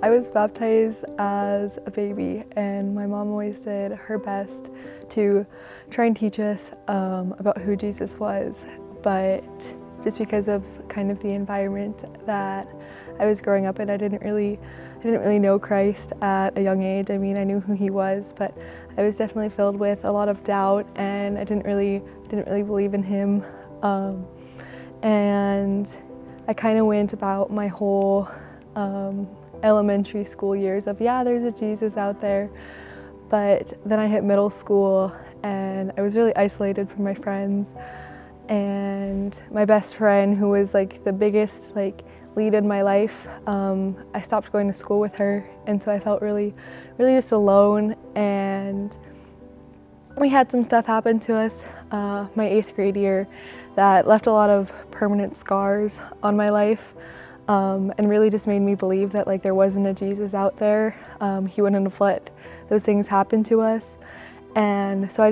I was baptized as a baby, and my mom always did her best to try and teach us about who Jesus was, but just because of kind of the environment that I was growing up in, I didn't really know Christ at a young age. I mean, I knew who he was, but I was definitely filled with a lot of doubt, and I didn't really believe in him. And I kind of went about my whole elementary school years of, yeah, there's a Jesus out there. But then I hit middle school and I was really isolated from my friends. And my best friend, who was like the biggest lead in my life, I stopped going to school with her. And so I felt really just alone. And we had some stuff happen to us my 8th grade year that left a lot of permanent scars on my life, and really just made me believe that there wasn't a Jesus out there. He wouldn't have let those things happen to us. And so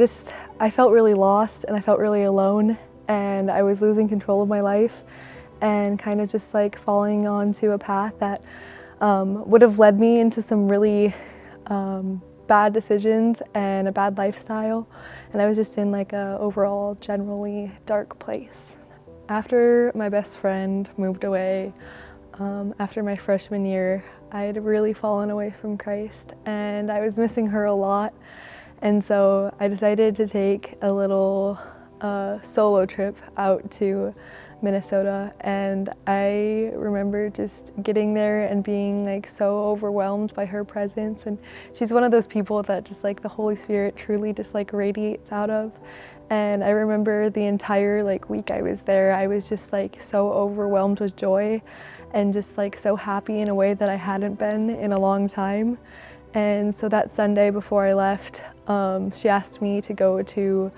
I felt really lost, and I felt really alone, and I was losing control of my life and kind of just falling onto a path that would have led me into some really bad decisions and a bad lifestyle, and I was just in a overall generally dark place. After my best friend moved away, after my freshman year, I had really fallen away from Christ, and I was missing her a lot, and so I decided to take a little solo trip out to Minnesota. And I remember just getting there and being so overwhelmed by her presence. And she's one of those people that just the Holy Spirit truly just radiates out of. And I remember the entire week I was there, I was just so overwhelmed with joy and just so happy in a way that I hadn't been in a long time. And so that Sunday before I left, she asked me to go to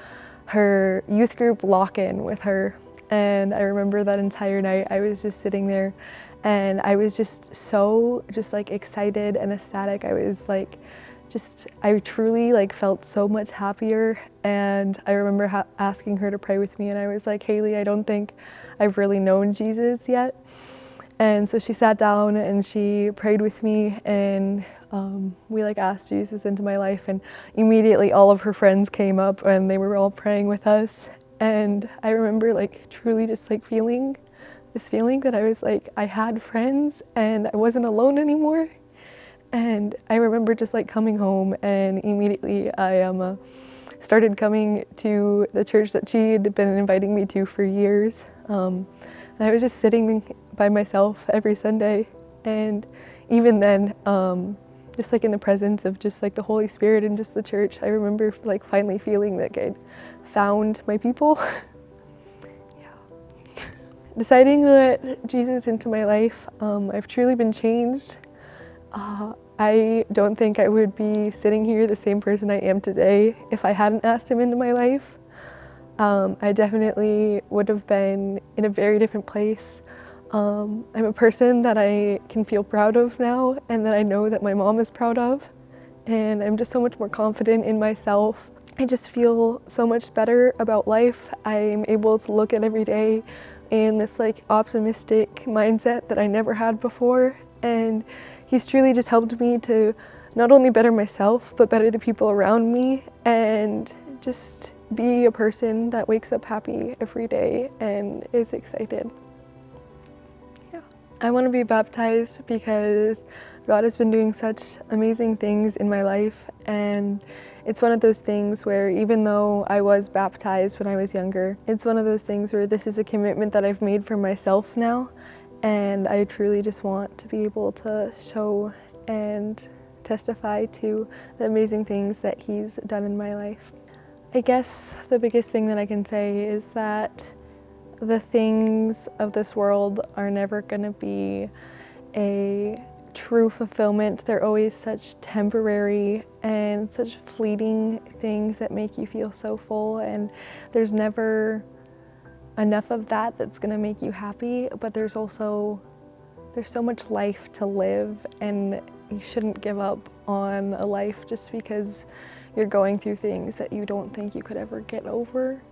her youth group lock-in with her. And I remember that entire night I was just sitting there and I was just so excited and ecstatic. I was I truly felt so much happier. And I remember asking her to pray with me, and I was like, Haley, I don't think I've really known Jesus yet. And so she sat down and she prayed with me, and we asked Jesus into my life, and immediately all of her friends came up and they were all praying with us. And I remember truly just feeling this feeling that I was I had friends and I wasn't alone anymore. And I remember just coming home, and immediately I started coming to the church that she had been inviting me to for years. And I was just sitting by myself every Sunday, and even then, just in the presence of just the Holy Spirit and just the church, I remember finally feeling that I'd found my people. Yeah. Deciding to let Jesus into my life, I've truly been changed. I don't think I would be sitting here the same person I am today if I hadn't asked him into my life. I definitely would have been in a very different place. I'm a person that I can feel proud of now, and that I know that my mom is proud of. And I'm just so much more confident in myself. I just feel so much better about life. I'm able to look at every day in this optimistic mindset that I never had before. And he's truly just helped me to not only better myself, but better the people around me, and just be a person that wakes up happy every day and is excited. Yeah. I want to be baptized because God has been doing such amazing things in my life, and it's one of those things where even though I was baptized when I was younger, it's one of those things where this is a commitment that I've made for myself now, and I truly just want to be able to show and testify to the amazing things that he's done in my life. I guess the biggest thing that I can say is that the things of this world are never going to be a true fulfillment. They're always such temporary and such fleeting things that make you feel so full, and there's never enough of that that's going to make you happy. But there's so much life to live, and you shouldn't give up on a life just because you're going through things that you don't think you could ever get over,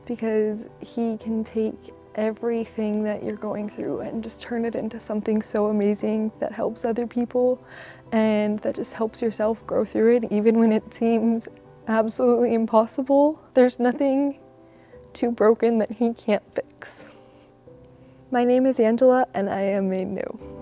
because he can take everything that you're going through and just turn it into something so amazing that helps other people and that just helps yourself grow through it, even when it seems absolutely impossible. There's nothing too broken that he can't fix. My name is Angela, and I am made new.